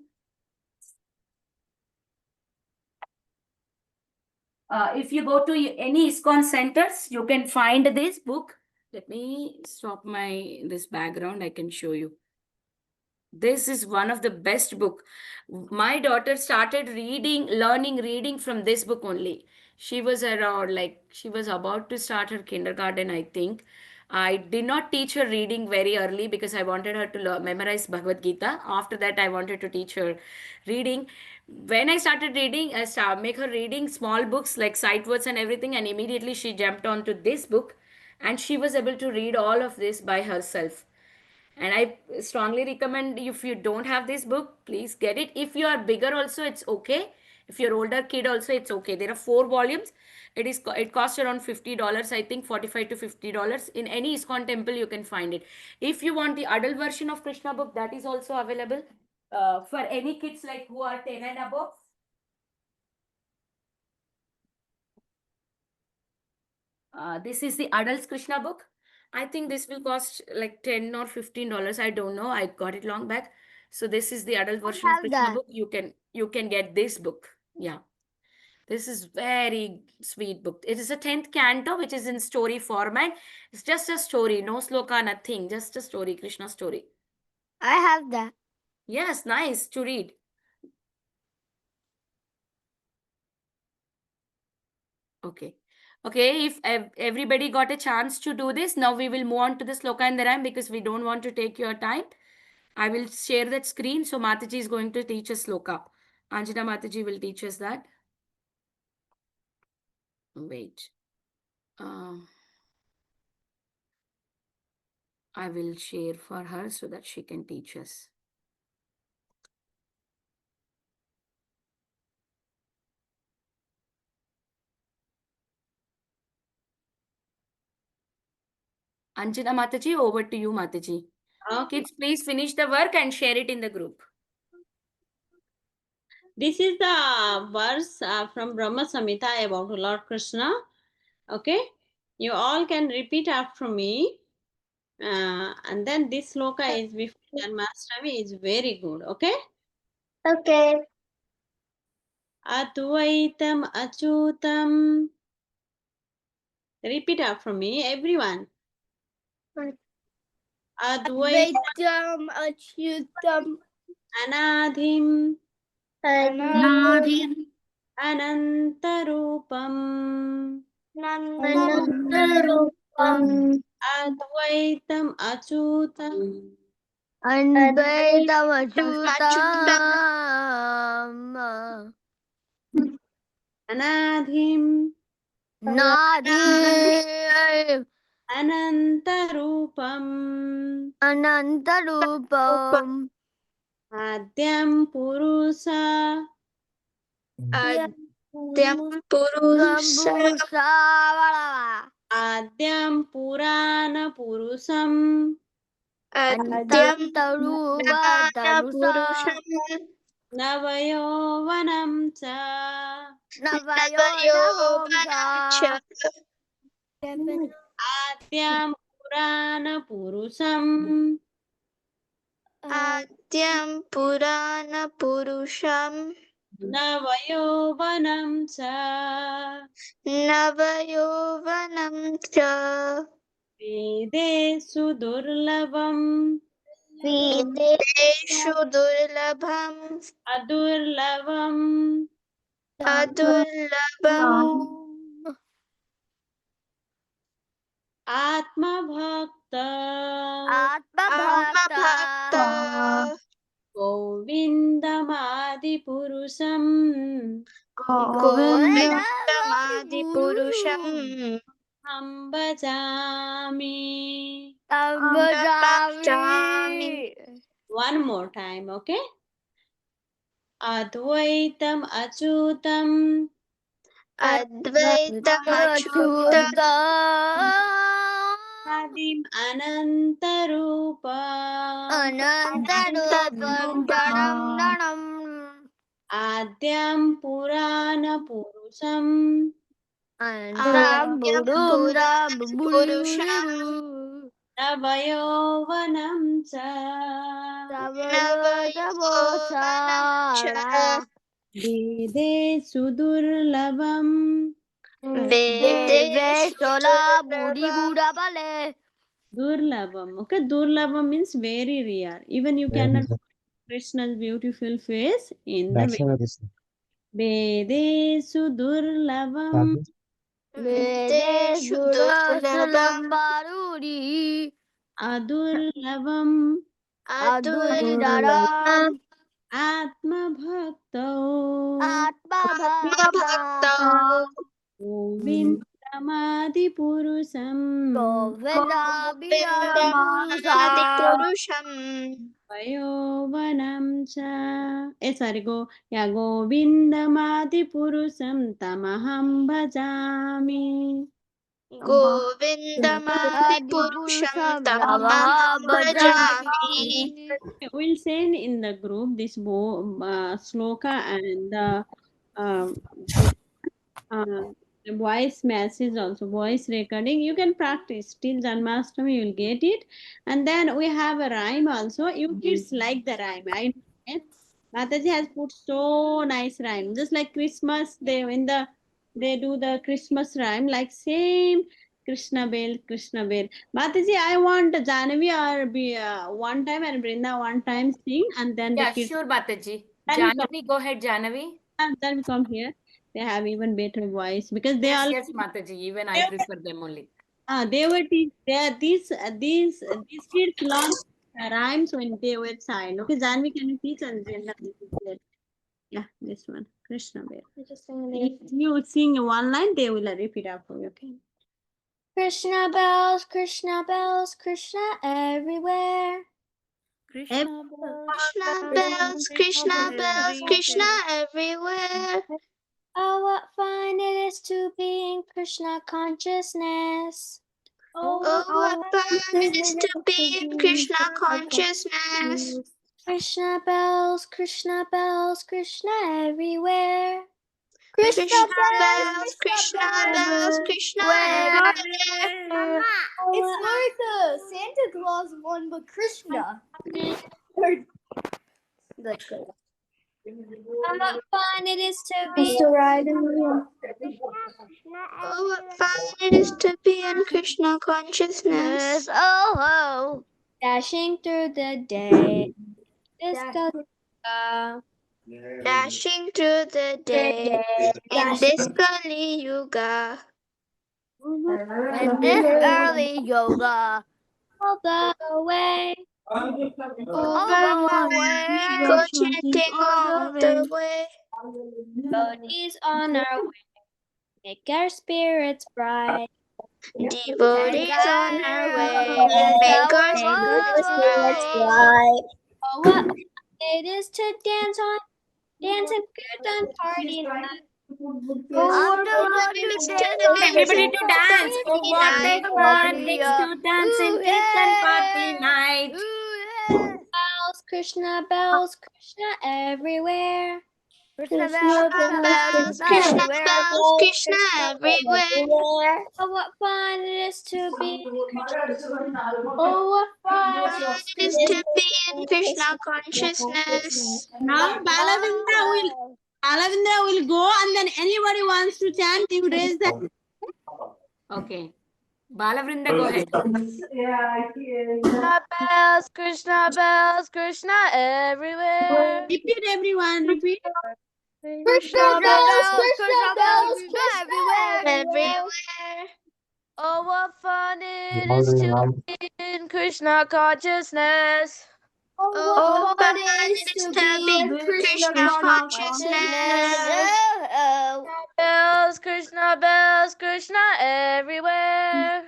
If you go to any ISKCON centers, you can find this book. Let me stop this background. I can show you. This is one of the best book. My daughter started learning reading from this book only. She was around, like, she was about to start her kindergarten, I think. I did not teach her reading very early because I wanted her to memorize Bhagavad Gita. After that, I wanted to teach her reading. When I started reading, make her reading small books like sight words and everything, and immediately she jumped onto this book, and she was able to read all of this by herself. And I strongly recommend, if you don't have this book, please get it. If you are bigger also, it's okay. If you're older kid also, it's okay. There are 4 volumes. It costs around $50, I think $45 to $50. In any ISKCON temple, you can find it. If you want the adult version of Krishna book, that is also available for any kids like who are 10 and above. This is the adults Krishna book. I think this will cost like $10 or $15. I don't know. I got it long back. So this is the adult version of have Krishna that. book. You can get this book. Yeah. This is very sweet book. It is a 10th canto, which is in story format. It's just a story, no sloka, nothing. Just a story, Krishna story. I have that. Yes, nice to read. Okay. Okay, if everybody got a chance to do this, now we will move on to the sloka and the rhyme because we don't want to take your time. I will share that screen. So Mataji is going to teach us sloka. Anjana Mataji will teach us that. Wait. I will share for her so that she can teach us. Anjana Mataji, over to you, Mataji. Okay. Kids, please finish the work and share it in the group. This is the verse from Brahma Samhita about Lord Krishna. Okay. You all can repeat after me. And then this sloka is before Janmashtami is very good. Okay. Okay. Advaitam Achutam. Repeat after me, everyone. Advaitam Advaitam Achyutam अनाधिं Anadhim. अनन्तरूपम् Anantarupam. अद्वैतम् Achyutam Advaitamachutam. अनाधिं Nadi. अनन्तरूपम् Anantarupam. आद्यं पुरुष Adyam Purusha Sambusavala. आद्यं पुराणपुरुषम् Adyam Antantarupa tanusa. Purusham नवयौवनं च Navayo Navayovanam cha आद्यं पुराणपुरुषम् Adyam Purana Purusham नवयौवनं च Navayovanam cha वेदेषु दुर्लभम् Vedeshu Durlabham अदुर्लभम् Adurlabham आत्मभक्त Atma Bhakta गोविन्दमादिपुरुषम् Govindamadi Purusham अहं भजामि Ambajami. one more time, okay? Advaitam Achutam Advaitam Achutam Adim Anantarupa Anantarupam danam danam. Adyam Purana Purusham Antamburum Purusham Navayovanam Cha Navayovanam cha Vede Sudurlabam Vedeshu Sola Durlabham Budi Buddha Bale. Durlabam. Okay, Durlabam means very rare. Even you cannot find Krishna's beautiful face in the Vedesu Durlabam Vede Vedeshu Sura Durlabham Salambaruri. Adurlabam Aduridaram. Atma Bhakto Atma Bhakta Bhakta. Govindamadi Purusam Govinda Govindamadi Biyamusa. Purusham Vayovanam cha sorry, Govindamadi Purusam Tamaham Bhajami. Govindamadi Purusham Tamaham Bhajami. We'll send in the group this sloka and the voice message also, voice recording. You can practice till Janmashtami, you will get it. And then we have a rhyme also. You kids like the rhyme, right? Mataji has put so nice rhyme, just like Christmas. They do the Christmas rhyme like same. Krishna Bel, Krishna Bel. Mataji, I want Janavi or one time and Brinda one time sing, and then Yeah, the kids. sure, Mataji. Then Jahnavi, go ahead, Jahnavi. we come here. They have even better voice because they Yes, all. yes, Mataji. Even I prefer them only. They were these kids learn rhymes when they were child. Okay, Janvi, can you teach us? Yeah, this one, Krishna Bear. If you sing one line, they will repeat after you. Okay. Krishna bells, Krishna everywhere. Krishna bells, Krishna bells, Krishna everywhere. Oh, what fun it is to be in Krishna consciousness. Oh, what fun it is to be in Krishna consciousness. Krishna bells, Krishna everywhere. Krishna bells, Krishna bells, Krishna everywhere. It's like the Santa Claus one, but Krishna. What fun it is to be. Oh, what fun it is to be in Krishna consciousness. Dashing through the day. Disco Dashing through the day in this Kali Yuga. In this early yoga, All the way. all the way. Go chanting all the way. Devotees on our way. Make our spirits bright. Devotees on our way. Make our spirits bright. Oh, what it is to dance and kirtan party night. I'm just going to dance. Everybody to dance. Oh, Party what a night. fun it is to dance in Ooh, Kirtan party yeah. night. Ooh, yeah. Bells, Krishna everywhere. Krishna bells, Krishna everywhere. bells, Krishna everywhere. Oh, what fun it is to be. Oh, what fun It is to be in Krishna consciousness. Now Balavindra will go, and then anybody wants to chant, you raise the Okay. Balavrinda, go ahead. Krishna bells, everywhere. repeat, everyone, repeat. Krishna bells, everywhere. Everywhere. Oh, what fun it is to be in Krishna consciousness. Oh, what fun it is to be in Krishna consciousness. Krishna bells, everywhere.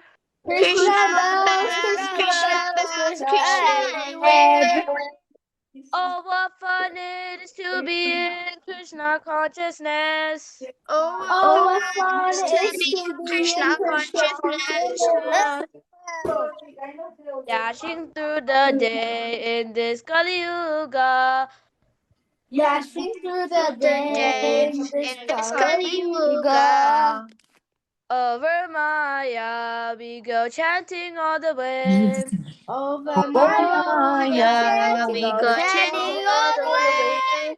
Krishna bells, Krishna bells, Krishna everywhere. Oh, what fun it is to be in Krishna consciousness. Oh, what fun it is to be in Krishna consciousness. Dashing through the day in this Kali Yuga. Dashing through the day in this Kali Yuga. Over Maya we go chanting all the way. Over Maya we go chanting all the way.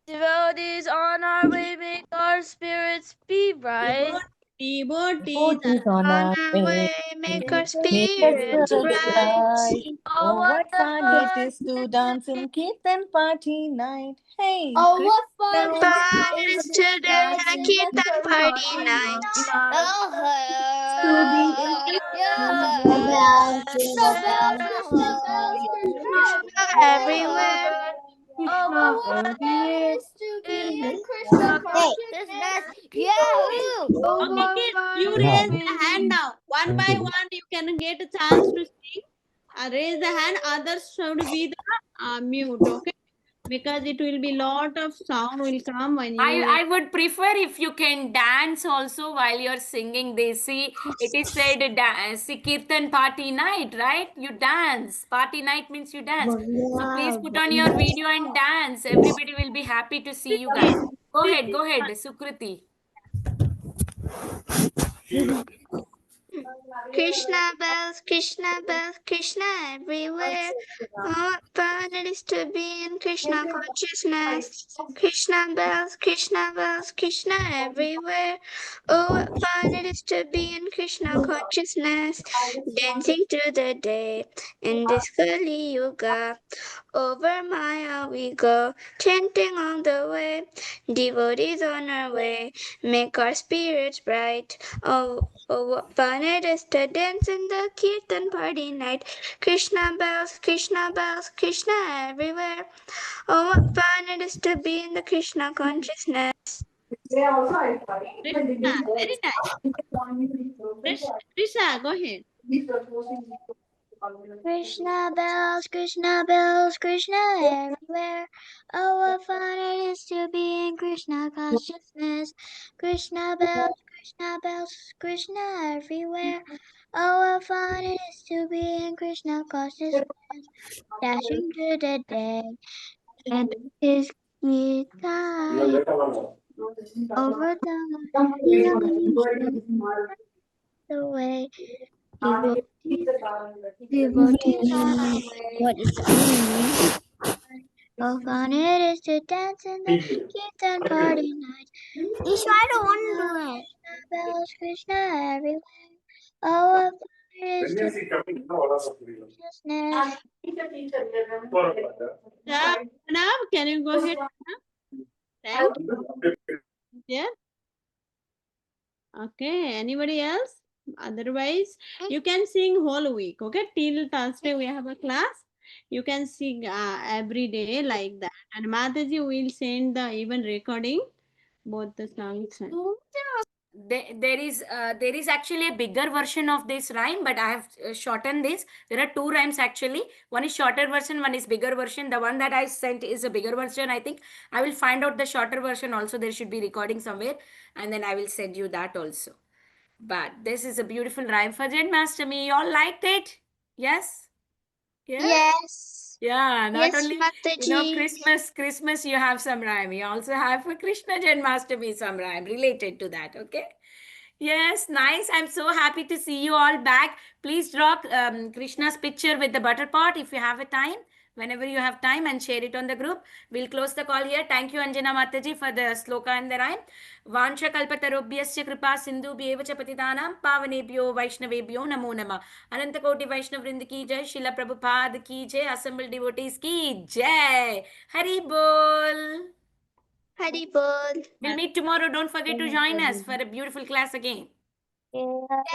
Devotees on our way make our spirits be bright. Devotees On our way make our spirits bright. Oh, what fun it is to dance in Kirtan party night. Hey, Oh, what fun Fun it is to dance in a Kirtan party night. Krishna everywhere. Oh, what fun it is to be in Krishna consciousness. Okay, kids, you raise the hand now. One by one, you can get a chance to sing. Raise the hand. Others should be the mute. Okay, because it will be lot of sound will come when you. I would prefer if you can dance also while you're singing. They see it is said Kirtan party night, right? You dance. Party night means you dance. So please put on your video and dance. Everybody will be happy to see you guys. Go ahead, Sukriti. Krishna bells, Krishna everywhere. Oh, what fun it is to be in Krishna consciousness. Krishna bells, Krishna everywhere. Oh, what fun it is to be in Krishna consciousness. Dancing through the day in this Kali Yuga. Over Maya we go, chanting on the way. Devotees on our way, make our spirits bright. Oh, what fun it is to dance in the Kirtan party night. Krishna bells, Krishna everywhere. Oh, what fun it is to be in the Krishna consciousness. Very nice. Trisha, go ahead. Krishna bells, Krishna everywhere. Oh, what fun it is to be in Krishna consciousness. Krishna bells, Krishna everywhere. Oh, what fun it is to be in Krishna consciousness. Dashing through the day and his guide over the way. Devotees on our way. What is that? Oh, fun it is to dance in the Kirtan party night. I don't want to do it. Krishna bells, Krishna everywhere. Oh, what fun is to be in righteousness. Yeah, Pranav, can you go ahead? Thank you. Yeah. Okay, anybody else? Otherwise, you can sing whole week. Okay, till Thursday we have a class. You can sing every day like that. And Mataji will send the even recording both the songs. There is actually a bigger version of this rhyme, but I have shortened this. There are two rhymes actually. One is shorter version, one is bigger version. The one that I sent is a bigger version. I think I will find out the shorter version also. There should be recording somewhere, and then I will send you that also. But this is a beautiful rhyme for Janmashtami. You all liked it? Yes? Yes. Yeah, not Yes, only Mataji. Christmas you have some rhyme. You also have for Krishna Janmashtami some rhyme related to that. Okay. Yes, nice. I'm so happy to see you all back. Please drop Krishna's picture with the butter pot if you have a time. Whenever you have time, and share it on the group. We'll close the call here. Thank you, Anjana Mataji, for the sloka and the rhyme. Vansha kalpatarobhyasya kripa sindhu bhyeva patitanam pavanebhyo vaishnavebhyo namo nama. Anantakoti Vaishnav Vrind ki jai, Srila Prabhupada ki jai, assembled devotees ki jai. Hari bol. Hari Bol. We'll meet tomorrow. Don't forget to join us for a beautiful class again. Yeah.